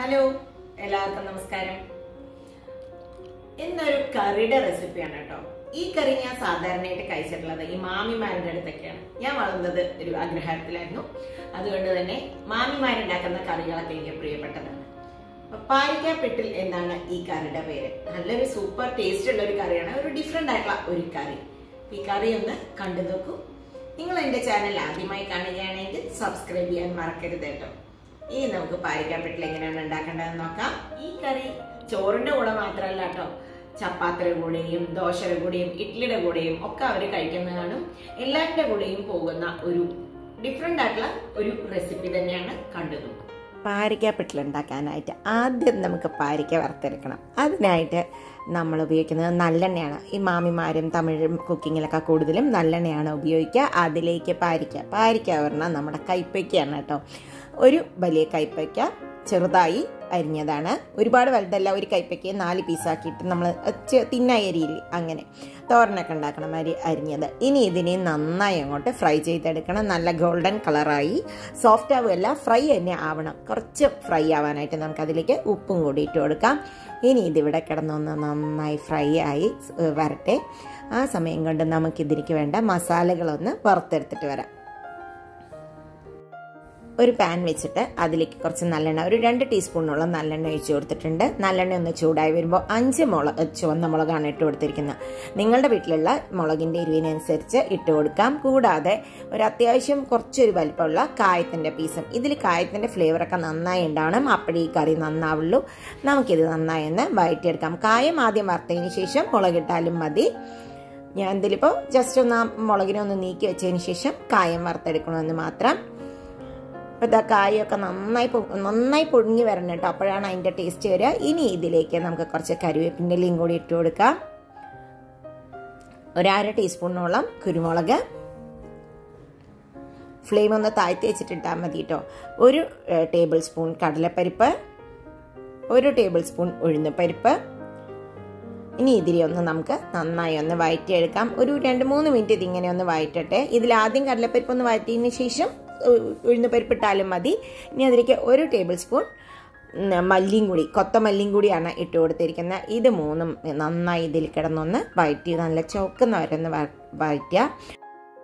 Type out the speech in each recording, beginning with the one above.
Hello എല്ലാവർക്കും നമസ്കാരം. ഇന്നൊരു കറിയുടെ റെസിപ്പിയാണ് കേട്ടോ. ഈ കറി ഞാൻ സാധാരണയായിട്ട് കഴിച്ചിട്ടുള്ളത് ഈ മാമിമാരുടെ അടുത്തൊക്കെയാണ്. ഞാൻ വളർന്നത് ഒരു ആഗ്രഹത്തിലായിരുന്നു. അതുകൊണ്ട് തന്നെ മാമിമാരുണ്ടാക്കുന്ന കറികളൊക്കെ എനിക്ക് പ്രിയപ്പെട്ടതാണ്. പാരിക്ക പിട്ടിൽ എന്നാണ് ഈ കറിയുടെ പേര്. നല്ലൊരു സൂപ്പർ ടേസ്റ്റ് ഉള്ള ഒരു കറിയാണ്. ഒരു ഡിഫറെന്റ് ആയിട്ടുള്ള ഒരു കറി. ഈ കറി ഒന്ന് കണ്ടു നോക്കൂ. നിങ്ങൾ എൻ്റെ ചാനൽ ആദ്യമായി കാണുകയാണെങ്കിൽ സബ്സ്ക്രൈബ് ചെയ്യാൻ മറക്കരുത് കേട്ടോ. ഇനി നമുക്ക് പാരിക്ക പിട്ടിൽ എങ്ങനെയാണ് ഉണ്ടാക്കേണ്ടതെന്ന് നോക്കാം. ഈ കറി ചോറിന്റെ കൂടെ മാത്രമല്ല കേട്ടോ, ചപ്പാത്തിയുടെ കൂടെയും ദോശയുടെ കൂടെയും ഇഡ്ലിയുടെ കൂടെയും ഒക്കെ അവർ കഴിക്കുന്നതാണ്. എല്ലാവരുടെ കൂടെയും പോകുന്ന ഒരു ഡിഫറെന്റ് ആയിട്ടുള്ള ഒരു റെസിപ്പി തന്നെയാണ് കണ്ടത്. പാരിക്ക പിട്ടിൽ ഉണ്ടാക്കാനായിട്ട് ആദ്യം നമുക്ക് പാരിക്ക വറുത്തെടുക്കണം. അതിനായിട്ട് നമ്മൾ ഉപയോഗിക്കുന്നത് നല്ലെണ്ണയാണ്. ഈ മാമിമാരും തമിഴും കുക്കിങ്ങിലൊക്കെ കൂടുതലും നല്ലെണ്ണയാണ് ഉപയോഗിക്കുക. അതിലേക്ക് പാരിക്ക പറഞ്ഞാൽ നമ്മുടെ കൈപ്പയ്ക്കാണ് കേട്ടോ. ഒരു വലിയ കൈപ്പയ്ക്ക ചെറുതായി അരിഞ്ഞതാണ്. ഒരുപാട് വലുതല്ല. ഒരു കൈപ്പയ്ക്ക് 4 പീസാക്കിയിട്ട് നമ്മൾ തിന്നായി അരിയിൽ അങ്ങനെ തോരനൊക്കെ ഉണ്ടാക്കണം അരിഞ്ഞത്. ഇനി ഇതിനെ നന്നായി അങ്ങോട്ട് ഫ്രൈ ചെയ്തെടുക്കണം. നല്ല ഗോൾഡൻ കളറായി സോഫ്റ്റ് ആവുകയല്ല, ഫ്രൈ തന്നെ ആവണം. കുറച്ച് ഫ്രൈ ആവാനായിട്ട് നമുക്കതിലേക്ക് ഉപ്പും കൂടി ഇട്ട് കൊടുക്കാം. ഇനി ഇതിവിടെ കിടന്നൊന്ന് നന്നായി ഫ്രൈ ആയി വരട്ടെ. ആ സമയം കൊണ്ട് നമുക്കിതിലേക്ക് വേണ്ട മസാലകളൊന്ന് വറുത്തെടുത്തിട്ട് വരാം. ഒരു പാൻ വെച്ചിട്ട് അതിലേക്ക് കുറച്ച് നല്ലെണ്ണ, ഒരു 2 ടീസ്പൂണോളം നല്ലെണ്ണ ഒഴിച്ച് കൊടുത്തിട്ടുണ്ട്. നല്ലെണ്ണ ഒന്ന് ചൂടായി വരുമ്പോൾ 5 ചുവന്ന മുളകാണ് ഇട്ട് കൊടുത്തിരിക്കുന്നത്. നിങ്ങളുടെ വീട്ടിലുള്ള മുളകിൻ്റെ എരിവിനനുസരിച്ച് ഇട്ട് കൊടുക്കാം. കൂടാതെ ഒരു അത്യാവശ്യം കുറച്ചൊരു വലിപ്പമുള്ള കായത്തിൻ്റെ പീസും. ഇതിൽ കായത്തിൻ്റെ ഫ്ലേവറൊക്കെ നന്നായി ഉണ്ടാവണം. അപ്പോഴേ ഈ കറി നന്നാവുള്ളൂ. നമുക്കിത് നന്നായി ഒന്ന് വഴറ്റിയെടുക്കാം. കായം ആദ്യം വറുത്തതിന് ശേഷം മുളകിട്ടാലും മതി. ഞാൻ ഇതിലിപ്പോൾ ജസ്റ്റ് ഒന്ന് മുളകിനെ ഒന്ന് നീക്കി വെച്ചതിന് ശേഷം കായം വറുത്തെടുക്കണമെന്ന് മാത്രം. അപ്പോൾ ഇതാ കായൊക്കെ നന്നായി പൊടിഞ്ഞ് വരണം കേട്ടോ. അപ്പോഴാണ് അതിൻ്റെ ടേസ്റ്റ് വരിക. ഇനി ഇതിലേക്ക് നമുക്ക് കുറച്ച് കറിവേപ്പിൻ്റെ ഇലയും കൂടി ഇട്ട് കൊടുക്കാം. ഒരു 1/2 ടീസ്പൂണോളം കുരുമുളക്. ഫ്ലെയിം ഒന്ന് താഴ്ത്തി വെച്ചിട്ടിട്ടാൽ മതി കേട്ടോ. 1 ടേബിൾ സ്പൂൺ കടലപ്പരിപ്പ്, 1 ടേബിൾ സ്പൂൺ ഉഴുന്നുപരിപ്പ്. ഇനി ഇതിനെ ഒന്ന് നമുക്ക് നന്നായി ഒന്ന് വഴറ്റിയെടുക്കാം. ഒരു 2-3 മിനിറ്റ് ഇതിങ്ങനെ ഒന്ന് വഴറ്റട്ടെ. ഇതിലാദ്യം കടലപ്പരിപ്പ് ഒന്ന് വഴറ്റിയതിന് ശേഷം ഉഴുന്ന് പരിപ്പിട്ടാലും മതി. ഇനി അതിലേക്ക് 1 ടേബിൾ സ്പൂൺ കൊത്തമല്ലിയും കൂടിയാണ് ഇട്ട് കൊടുത്തിരിക്കുന്നത്. ഇത് 3ഉം നന്നായി ഇതിൽ കിടന്നൊന്ന് വഴറ്റി നല്ല ചുവക്കുന്നവരൊന്ന് വഴറ്റുക.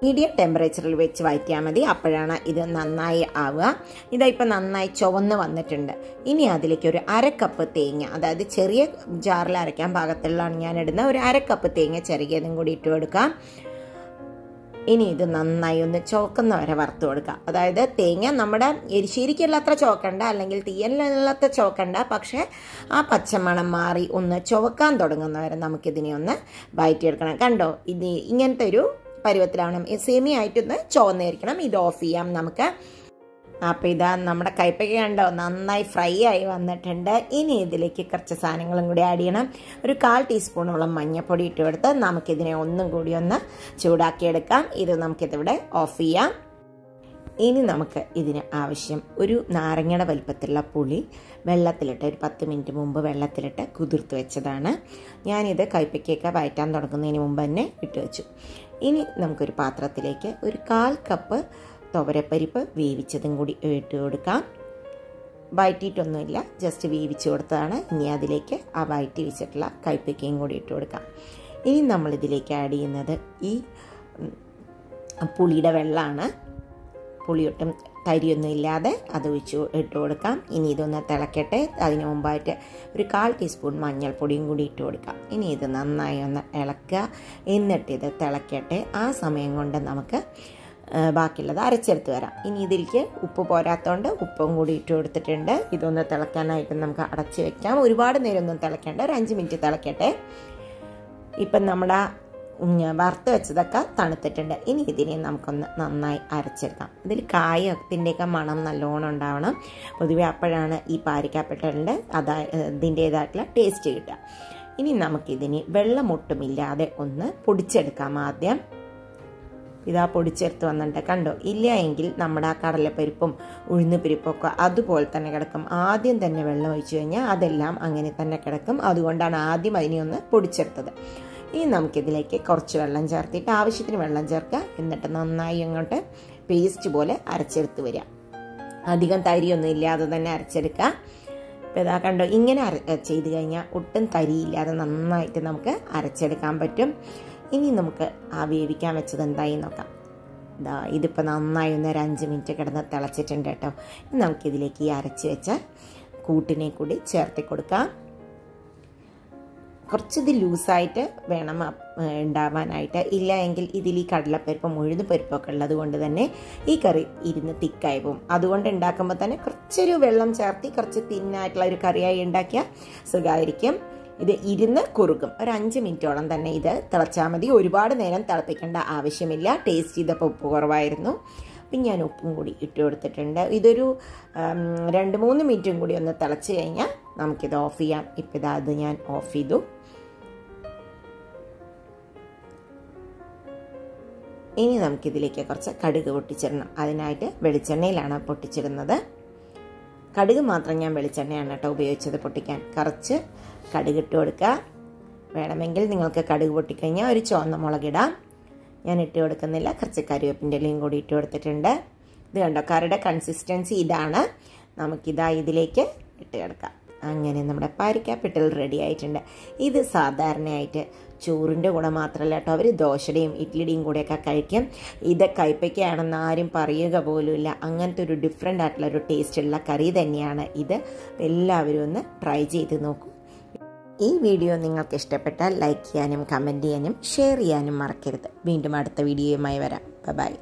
മീഡിയം ടെമ്പറേച്ചറിൽ വെച്ച് വഴറ്റിയാൽ മതി. അപ്പോഴാണ് ഇത് നന്നായി ആവുക. ഇതായിപ്പോൾ നന്നായി ചുവന്ന് വന്നിട്ടുണ്ട്. ഇനി അതിലേക്ക് ഒരു 1/2 കപ്പ് തേങ്ങ, അതായത് ചെറിയ ജാറിൽ അരയ്ക്കാൻ പാകത്തിലാണ് ഞാൻ ഇടുന്നത്. ഒരു 1/2 കപ്പ് തേങ്ങ ചെറുകിയതും കൂടി ഇട്ട് കൊടുക്കാം. ഇനി ഇത് നന്നായി ഒന്ന് ചുവക്കുന്നവരെ വറുത്ത് കൊടുക്കുക. അതായത് തേങ്ങ നമ്മുടെ എരിശ്ശേരിക്കുള്ളത്ര ചുവക്കണ്ട, അല്ലെങ്കിൽ തീയലിനുള്ളത്ര ചുവക്കണ്ട. പക്ഷേ ആ പച്ചമണം മാറി ഒന്ന് ചുവക്കാൻ തുടങ്ങുന്നവരെ നമുക്കിതിനെ ഒന്ന് വഴറ്റിയെടുക്കണം. കണ്ടോ, ഇത് ഇങ്ങനത്തെ ഒരു പരുവത്തിലാവണം. സേമിയായിട്ടൊന്ന് ചുവന്നായിരിക്കണം. ഇത് ഓഫ് ചെയ്യാം നമുക്ക്. അപ്പോൾ ഇതാ നമ്മുടെ കൈപ്പയ്ക്ക കണ്ടോ നന്നായി ഫ്രൈ ആയി വന്നിട്ടുണ്ട്. ഇനി ഇതിലേക്ക് കുറച്ച് സാധനങ്ങളും കൂടി ആഡ് ചെയ്യണം. ഒരു 1/4 ടീസ്പൂണോളം മഞ്ഞൾപ്പൊടി ഇട്ട് കൊടുത്ത് നമുക്കിതിനെ ഒന്നും കൂടി ഒന്ന് ചൂടാക്കിയെടുക്കാം. ഇത് നമുക്കിതിവിടെ ഓഫ് ചെയ്യാം. ഇനി നമുക്ക് ഇതിന് ആവശ്യം ഒരു നാരങ്ങയുടെ വലിപ്പത്തിലുള്ള പുളി വെള്ളത്തിലിട്ട് ഒരു 10 മിനിറ്റ് മുമ്പ് വെള്ളത്തിലിട്ട് കുതിർത്ത് വെച്ചതാണ്. ഞാനിത് കൈപ്പയ്ക്കൊക്കെ വഴറ്റാൻ തുടങ്ങുന്നതിന് മുമ്പ് തന്നെ ഇട്ട് വെച്ചു. ഇനി നമുക്കൊരു പാത്രത്തിലേക്ക് ഒരു 1/4 കപ്പ് തുവരപ്പരിപ്പ് വേവിച്ചതും കൂടി ഇട്ട് കൊടുക്കാം. വഴറ്റിയിട്ടൊന്നുമില്ല, ജസ്റ്റ് വേവിച്ച് കൊടുത്തതാണ്. ഇനി അതിലേക്ക് ആ വഴറ്റി വെച്ചിട്ടുള്ള കൈപ്പയ്ക്കയും കൂടി ഇട്ട് കൊടുക്കാം. ഇനി നമ്മളിതിലേക്ക് ആഡ് ചെയ്യുന്നത് ഈ പുളിയുടെ വെള്ളമാണ്. പുളിയൊട്ടും തരിയൊന്നും ഇല്ലാതെ അത് ഇട്ട് കൊടുക്കാം. ഇനി ഇതൊന്ന് തിളക്കട്ടെ. അതിന് മുമ്പായിട്ട് ഒരു 1/4 ടീസ്പൂൺ മഞ്ഞൾപ്പൊടിയും കൂടി ഇട്ട് കൊടുക്കാം. ഇനി ഇത് നന്നായി ഒന്ന് ഇളക്കുക. എന്നിട്ടിത് തിളക്കട്ടെ. ആ സമയം കൊണ്ട് നമുക്ക് ബാക്കിയുള്ളത് അരച്ചെടുത്ത് വരാം. ഇനി ഇതിലേക്ക് ഉപ്പ് പോരാത്തതുകൊണ്ട് ഉപ്പും കൂടി ഇട്ട് കൊടുത്തിട്ടുണ്ട്. ഇതൊന്ന് തിളക്കാനായിട്ട് നമുക്ക് അടച്ച് വെക്കാം. ഒരുപാട് നേരം ഒന്നും തിളക്കേണ്ട, ഒരു 5 മിനിറ്റ് തിളക്കട്ടെ. ഇപ്പം നമ്മുടെ വറുത്ത് വെച്ചതൊക്കെ തണുത്തിട്ടുണ്ട്. ഇനി ഇതിനെ നമുക്കൊന്ന് നന്നായി അരച്ചെടുക്കാം. ഇതിൽ കായത്തിൻ്റെയൊക്കെ മണം നല്ലോണം ഉണ്ടാവണം. പൊതുവെ അപ്പോഴാണ് ഈ പാരിക്ക പിട്ടലിൻ്റെ ഇതിൻ്റേതായിട്ടുള്ള ടേസ്റ്റ് കിട്ടുക. ഇനി നമുക്കിതിന് വെള്ളമൊട്ടുമില്ലാതെ ഒന്ന് പൊടിച്ചെടുക്കാം. ആദ്യം ഇതാ പൊടിച്ചെടുത്ത് വന്നിട്ട് കണ്ടോ. ഇല്ല എങ്കിൽ നമ്മുടെ ആ കടലപ്പരിപ്പും ഉഴുന്നുപരിപ്പും ഒക്കെ അതുപോലെ തന്നെ കിടക്കും. ആദ്യം തന്നെ വെള്ളം ഒഴിച്ചു കഴിഞ്ഞാൽ അതെല്ലാം അങ്ങനെ തന്നെ കിടക്കും. അതുകൊണ്ടാണ് ആദ്യം അതിനെ ഒന്ന് പൊടിച്ചെടുത്തത്. ഇനി നമുക്കിതിലേക്ക് കുറച്ച് വെള്ളം ചേർത്തിട്ട് ആവശ്യത്തിന് വെള്ളം ചേർക്കുക. എന്നിട്ട് നന്നായി അങ്ങോട്ട് പേസ്റ്റ് പോലെ അരച്ചെടുത്ത് വരിക. അധികം തരിയൊന്നും ഇല്ലാതെ തന്നെ അരച്ചെടുക്കുക. അപ്പോൾ ഇതാ കണ്ടോ, ഇങ്ങനെ ചെയ്ത് കഴിഞ്ഞാൽ ഒട്ടും തരിയില്ലാതെ നന്നായിട്ട് നമുക്ക് അരച്ചെടുക്കാൻ പറ്റും. ഇനി നമുക്ക് ആ വേവിക്കാൻ വെച്ചത് എന്തായി നോക്കാം. ഇതാ ഇതിപ്പോൾ നന്നായി ഒരു 5 മിനിറ്റ് കിടന്ന് തിളച്ചിട്ടുണ്ട് കേട്ടോ. ഇനി നമുക്കിതിലേക്ക് ഈ അരച്ച് വെച്ച കൂട്ടിനെ കൂടി ചേർത്തി കൊടുക്കാം. കുറച്ചിത് ലൂസായിട്ട് വേണം ഉണ്ടാവാനായിട്ട്. ഇല്ല എങ്കിൽ ഇതിൽ ഈ കടലപ്പരിപ്പും ഉഴുന്നുപരിപ്പൊക്കെ ഉള്ളത് കൊണ്ട് തന്നെ ഈ കറി ഇരുന്ന് തിക്കായി പോകും. അതുകൊണ്ട് ഉണ്ടാക്കുമ്പോൾ തന്നെ കുറച്ചൊരു വെള്ളം ചേർത്തി കുറച്ച് തിന്നായിട്ടുള്ള ഒരു കറിയായി ഉണ്ടാക്കിയാൽ സുഖമായിരിക്കും. ഇത് ഇരുന്ന് കുറുകും. ഒരു 5 മിനിറ്റോളം തന്നെ ഇത് തിളച്ചാൽ മതി. ഒരുപാട് നേരം തിളപ്പിക്കേണ്ട ആവശ്യമില്ല. ടേസ്റ്റ് ചെയ്തപ്പോൾ ഉപ്പ് കുറവായിരുന്നു, പിന്നെ ഞാൻ ഉപ്പും കൂടി ഇട്ട് കൊടുത്തിട്ടുണ്ട്. ഇതൊരു 2-3 മിനിറ്റും കൂടി ഒന്ന് തിളച്ച് കഴിഞ്ഞാൽ നമുക്കിത് ഓഫ് ചെയ്യാം. ഇപ്പം ഇതാ അത് ഞാൻ ഓഫ് ചെയ്തു. ഇനി നമുക്കിതിലേക്ക് കുറച്ച് കടുക് പൊട്ടിച്ചിടണം. അതിനായിട്ട് വെളിച്ചെണ്ണയിലാണ് പൊട്ടിച്ചിടുന്നത്. കടുക് മാത്രം ഞാൻ വെളിച്ചെണ്ണയാണ് കേട്ടോ ഉപയോഗിച്ചത് പൊട്ടിക്കാൻ. കുറച്ച് കടുക് ഇട്ട് കൊടുക്കുക. വേണമെങ്കിൽ നിങ്ങൾക്ക് കടുക് പൊട്ടിക്കഴിഞ്ഞാൽ ഒരു ചുവന്ന മുളകിടാം. ഞാൻ ഇട്ട് കൊടുക്കുന്നില്ല. കുറച്ച് കറിവേപ്പിൻ്റെ ഇലയും കൂടി ഇട്ട് കൊടുത്തിട്ടുണ്ട്. ഇത് കണ്ടോ, കറിയുടെ കൺസിസ്റ്റൻസി ഇതാണ്. നമുക്കിതാ ഇതിലേക്ക് ഇട്ട് കിടക്കാം. അങ്ങനെ നമ്മുടെ പാരിക്ക പിട്ടൽ റെഡി ആയിട്ടുണ്ട്. ഇത് സാധാരണയായിട്ട് ചോറിൻ്റെ കൂടെ മാത്രമല്ല കേട്ടോ, അവർ ദോശയുടെയും ഇഡ്ലിയുടെയും കൂടെയൊക്കെ കഴിക്കും. ഇത് കയ്പയ്ക്കാണെന്ന് ആരും പറയുക പോലുമില്ല. അങ്ങനത്തെ ഒരു ഡിഫറെൻ്റ് ആയിട്ടുള്ളൊരു ടേസ്റ്റുള്ള കറി തന്നെയാണ് ഇത്. എല്ലാവരും ഒന്ന് ട്രൈ ചെയ്ത് നോക്കൂ. ഈ വീഡിയോ നിങ്ങൾക്ക് ഇഷ്ടപ്പെട്ടാൽ ലൈക്ക് ചെയ്യാനും കമൻറ്റ് ചെയ്യാനും ഷെയർ ചെയ്യാനും മറക്കരുത്. വീണ്ടും അടുത്ത വീഡിയോയുമായി വരാം. ബൈ.